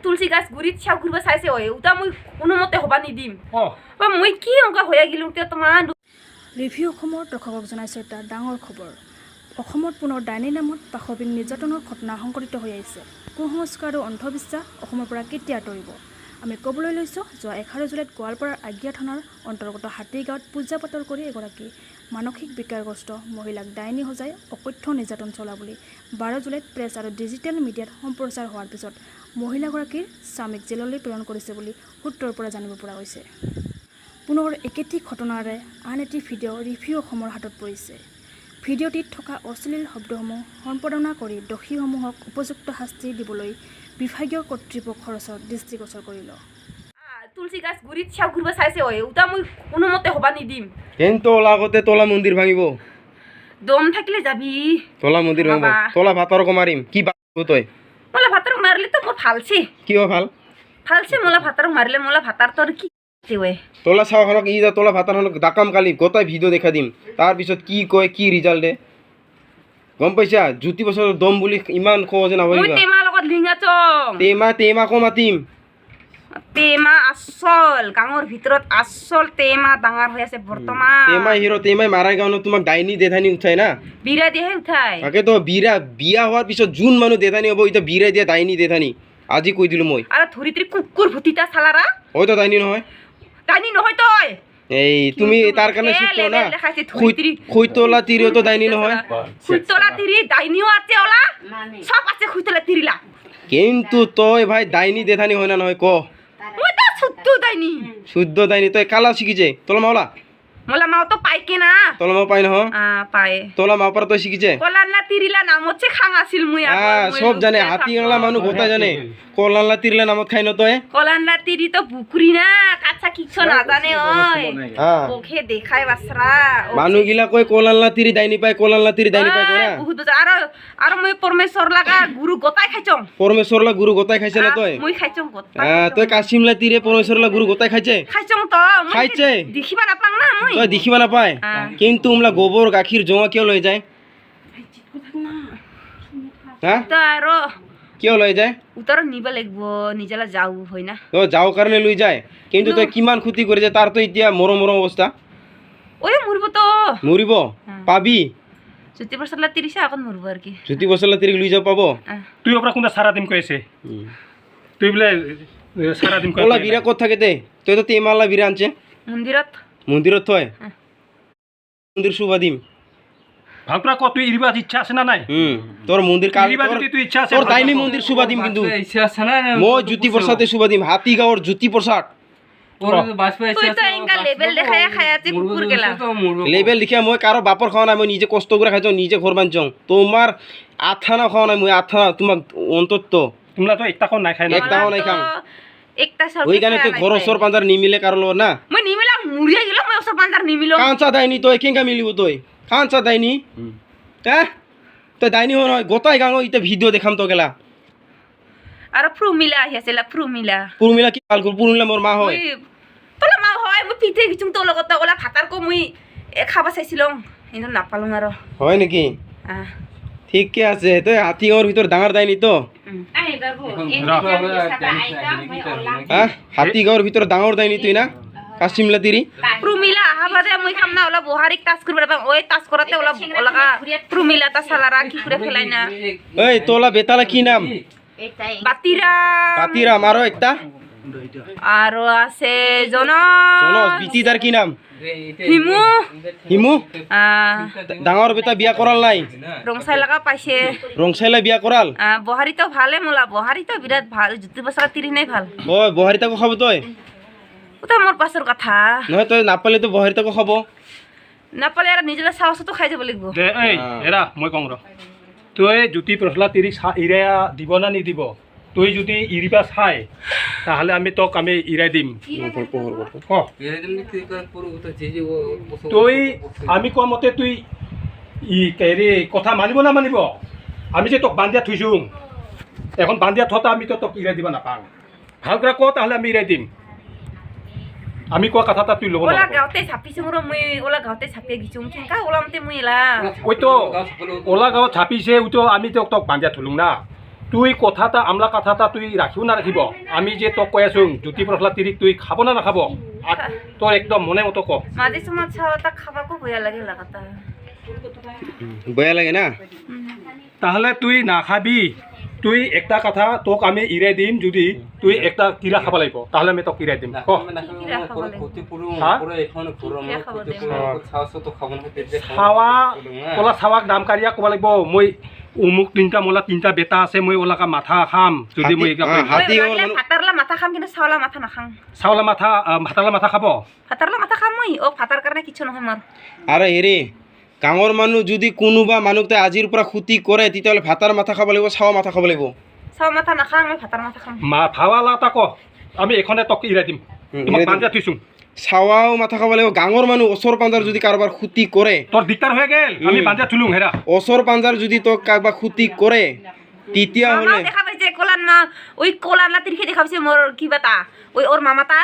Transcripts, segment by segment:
তুলসী গাছ গুৰিত চাও ঘূৰিব চাইছে ঐ উতা মই কোনোমতে হবা নিদিম বা মই কি অংকা হৈ গিলো তোমাৰ ৰিভিউ অসমৰ দৰ্শকক জনাইছে এটা ডাঙৰ খবৰ অসমত পুনৰ ডাইনী নামত পাশবিক নিৰ্যাতনৰ ঘটনা সংঘটিত হৈ আহিছে কুসংস্কাৰ আৰু অন্ধবিশ্বাস অসমৰ পৰা কেতিয়া আঁতৰিব আমি ক'বলৈ লৈছোঁ যোৱা 11 জুলাইত গোৱালপাৰাৰ আগিয়া থানাৰ অন্তৰ্গত হাতীগাঁৱত পূজা পাতল কৰি এগৰাকী মানসিক বিকাৰগ্ৰস্ত মহিলাক ডাইনী সজাই অকথ্য নিৰ্যাতন চলা বুলি 12 জুলাইত প্ৰেছ আৰু ডিজিটেল মিডিয়াত সম্প্ৰচাৰ হোৱাৰ পিছত মহিলাগৰাকীৰ স্বামীক জেললৈ প্ৰেৰণ কৰিছে বুলি সূত্ৰৰ পৰা জানিব পৰা গৈছে পুনৰ একেটি ঘটনাৰে আন এটি ভিডিঅ' ৰিভিউ অসমৰ হাতত পৰিছে ভিডিঅ'টিত থকা অশ্লীল শব্দসমূহ সম্পাদনা কৰি দোষীসমূহক উপযুক্ত শাস্তি দিবলৈ বিভাগীয় কৰ্তৃপক্ষৰ ওচৰত দৃষ্টিগোচৰ কৰিল তুলসী গাছ গুৰিত চাও ঘূৰিব চাইছে ঐ উতা মই কোনোমতে হবা নিদিম কিন্তু লাগতে তোলা মন্দিৰ ভাঙিব দম থাকিলে যাবি তোলা মন্দিৰ ভাঙিব তোলা ভাতৰ মাৰিম কি তই মোলা ভাতৰ মাৰিলে তো মোৰ ভালছে কিয় ভালছে মোলা ভাতৰ মাৰিলে মোলা ভাতাৰ তোৰ কি ঐ তোলা চাওখনক ই যা তোলা ভাতাৰখনক ডাকাম কালি গোটাই ভিডিঅ' দেখা দিম তাৰপিছত কি কয় কি ৰিজাল্ট দে গম পাইছা জ্যোতি বছৰৰ দম বুলি ইমান সহজে নাভাবিবা মই তেমা লগত লিঙা চং তেমা কো মাতিম তেমা আসল গাঙৰ ভিতৰত আসল তেমা ডাঙৰ হৈ আছে বৰ্তমান তেমা হিৰো তেমাই মাৰাই গাঁৱত তোমাক ডাইনী দেধানী উঠাই না বিৰা দিহে উঠাই তাকেতো বিয়া হোৱাৰ পিছত যোন মানুহ দেধানী হ'ব এতিয়া বিৰাই দিয়া ডাইনী দেধানী আজি কৈ দিলো মই আৰু ধৰিত্ৰী কুকুৰ ভুটিটা চালাৰা হয়তো ডাইনী নহয় তই এই তুমি তাৰ কাৰণে শিকো না খুইতলা তিৰিওতো ডাইনী নহয় খুইতলা তিৰি ডাইনীও আছে ওলা সব আছে খুইতলা তিৰিলা কিন্তু তই ভাই ডাইনী দেধানী হয় না নহয় ক মই তা শুদ্ধ ডাইনী তই কালা শিকিছে তোলা মাওলা মোলা মাও তো পাই কে না তোলা মাও পাই নহয় পাই তোলা মাও পৰা তই শিকিছে কলান্না তিৰিলা নাম হচ্ছে খাং আছিল মই সব জানে হাতীগলা মানুহ গোটাই জানে কলান্না তিৰিলা নামত খাই ন তই কলান্না তিৰি তো বুকুৰি না কাচ্চা কিছু না জানে ওই ওকে দেখাই বাসরা মানুহগিলা কই কলান্না তিৰি ডাইনী পায় কলান্না তিৰি ডাইনী পায় করা বহুত আৰু মই পৰমেশ্বৰ লাগা গুৰু গোটাই খাইছং পৰমেশ্বৰলা গুৰু গোটাই খাইছে না তই মই খাইছং গোটাই তই কাশিমলা তিৰে পৰমেশ্বৰলা গুৰু গোটাই খাইছে খাইছং তো খাইছে দেখিবা নাপাং না মই তই দেখিবা নাপায় কিন্তু উমলা গোবৰ গাখীৰ জমা কিয় লৈ যায় আৰু কিয় লৈ যায় উত্তৰ নিব লাগিব নিজলা যাও হয় না তো যাও কাৰণে লৈ যায় কিন্তু তই কিমান ক্ষতি কৰিছে তাৰ তো এতিয়া মৰম অৱস্থা ওই মৰিব তো মৰিব পাবি জ্যোতি বছৰলা 30 আগত মৰিব আর কি জ্যোতি বছৰলা 30 লৈ যাব পাব তুই ওপৰা কোনটা সারা দিন কৈছে তুই বলে সারা দিন কলা বিৰা ক'ত থাকে দে তই তো তেমালা বিৰা আনছে মন্দিৰত থয় মন্দিৰ শুভা দিম ভালপৰা ক তুই ইৰিবা ইচ্ছা আছে না নাই তোর মন্দিৰ কালি তুই ইচ্ছা আছে তোর ডাইনী মন্দিৰ শুভা দিম কিন্তু ইচ্ছা আছে না মই জ্যোতি প্ৰসাদে শুভা দিম হাতীগাঁৱৰ জ্যোতি প্ৰসাদ তোর তো বাসপা ইচ্ছা আছে তুই তো এঙ্গা লেভেল দেখায় খায়াতে কুকুর গেলা লেভেল দেখিয়া মই কারো বাপৰ খাওয়া নাই মই নিজে কষ্ট করে খাইছো নিজে ঘর বানছং তোমার আথানা খাওয়া নাই মই আথানা তোমাক অন্তত তোমলা তো একটা কোন নাই খাই না একটাও নাই খাম একটা সর ওই গানে তো ঘর সর পাঞ্জার নিমিলে কারো লগ না মই নিমিলা মুরিয়া গেল মই সর পাঞ্জার নিমিলো কাঁচা দাইনি তই কেঙ্কা মিলিব তই কাঁচা দাইনি হ্যাঁ তই দাইনি হয় নহয় গোটাই গাঙ ইটা ভিডিও দেখাম তো গেলা আর প্রমিলা আহিছিল পুরমিলা কি ভাল পুরমিলা মোর মা হয় তোলা মা হয় মই পিঠে গিছুম তো লগত ওলা ভাতার কো মই খাবা চাইছিলং কিন্তু নাপালং আর হয় নাকি ঠিকই আছে তই হাতীগাঁৱৰ ভিতৰত ডাঙৰ দাইনি তো হাতীগাঁৱৰ ভিতৰত ডাঙৰ দাইনি তুই না কাশিমলা তিৰি প্রমিলা আহাবাদে মই খাম না ওলা বহারিক টাচ করবে না ওই টাচ করাতে ওলা ওলাকা প্রমিলা তা সালারা কি করে ফেলাই না এই তোলা বেতালা কি নাম বাতিরা মারো একটা আর আছে জনস বিতিদার কি নাম হিমু ডাঙৰ বেটা বিয়া কৰাল নাই রংসাই লাগা পাইছে ৰংচাইলা বিয়া কৰাল বহারি তো ভালে মোলা বহারি তো বিরাট ভাল জ্যোতি বছরা 30 নাই ভাল ওই বহারি তাকো খাব তই ওটা মোর পাছৰ কথা নহয় তই নাপালে তো বহারি তাকো খাব নাপালে আর নিজলা সাহস তো খাই যাব লাগিব এই এরা মই কং র তুই জ্যোতি প্রসলা 30 ইরা দিব না নি দিব তুই যদি ইরিবা চাই তাহলে আমি তোক আমি ইরাই দিম তুই আমি কোৱা মতে তুই হেৰি কথা মানিব না মানিব আমি যে তোক বান্ধিয়া থৈছো এখন বান্ধিয়া থতা আমি তো তোক ইৰাই দিব নাপাওঁ ভালকৈ ক তাহলে আমি ইৰাই দিম আমি কোৱা কথাটা তুই ল'ব ওলা গাঁৱতে ছাপিছো মোৰ মই ওলা গাঁৱতে ছাপিয়ে গিছুম কেনকা ওলামতে মই এলা ওই তো ওলা গাঁৱত ছাপিছে ওই তো আমি তোক বান্ধিয়া থলুং না তুই কথা এটা আমলা কথা এটা তুই ৰাখিব না ৰাখিব আমি যে তোক কৈ আছো জ্যোতিপ্ৰসাদ তিৰিক তুই খাব না নাখাব আৰু তোৰ একদম মনে মতো ক মাঝে সময় চাওয়াটা খাবাকো ভয়া লাগে লাগাতা বেয়া লাগে না তাহলে তুই নাখাবি তুই একটা কথা তোক আমি ইৰাই দিম যদি তুই একটা কিৰা খাব লাগিব তাহলে আমি তোক ইৰাই দিম ক চাৱা কলা চাৱাক দাম কাৰিয়া ক'ব লাগিব মই অমুক তিনিটা মোলা তিনিটা বেটা আছে মই ওলাকা মাথা খাম যদি মই হাতী ভাতারলা মাথা খাম কিন্তু চাওলা মাথা নাখাং চাউলা মাথা ভাতালা মাথা খাব ভাতারলা মাথা খাম মই ও ভাতার কারণে কিছু নহয় মোৰ আৰু হেৰি গাঁৱৰ মানুহ যদি কোনোবা মানুহক তাই আজিৰ পৰা ক্ষতি কৰে তেতিয়াহ'লে ভাতাৰ মাথা খাব লাগিব চাৱা মাথা খাব লাগিব চাও মাথা নাখাং মই ভাতার মাথা খাম ভাৱালা এটা ক আমি এখনে তোক ইৰাই দিম তোমাক বান্ধিয়া থৈছোঁ চাৱাও মাথা খাব লাগিব গাঁৱৰ মানুহ ওচৰ পাঞ্জাৰ যদি কাৰোবাৰ ক্ষতি কৰে তোৰ দিগদাৰ হৈ গেল আমি বান্ধিয়া থলোঁ হেৰা ওচৰ পাঞ্জাৰ যদি তোক কাৰোবাৰ ক্ষতি কৰে তেতিয়াহ'লে মামাও দেখা পাইছে কোলান মা ওই কোলান লা তিরিখে দেখা পাইছে মোর কিবাতা ওই ওর মামাতা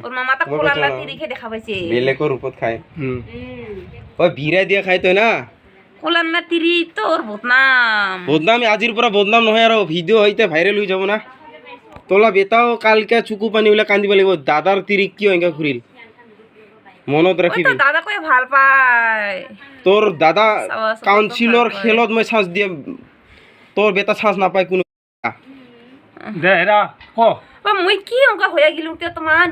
ওর মামাতা কোলান লা তিরিখে দেখা পাইছে বেলেগৰ ৰূপত খায় ঐ ভিৰাই দিয়া খাই তই না কোলান লা তিরি তোর বদনাম বদনাম আজিৰ পৰা বদনাম নহয় আৰু ভিডিঅ' হইতে ভাইৰেল হৈ যাব না তোলা বেটাও কালকে চুকু পানী ওলাই কান্দিব লাগিব দাদাৰ তিৰিক কিয় এনেকৈ ঘূৰিল মনত ওই ৰাখিবি তো দাদা কই ভাল পায় তোৰ দাদা চাৱা চাৱা কাউন্সিলৰ খেলত মই চান্স দিয়ে তোৰ বেটা চান্স নাপায় কোনো দে হেৰা ক মই কি অংকা হইয়া গিলু তে তোমার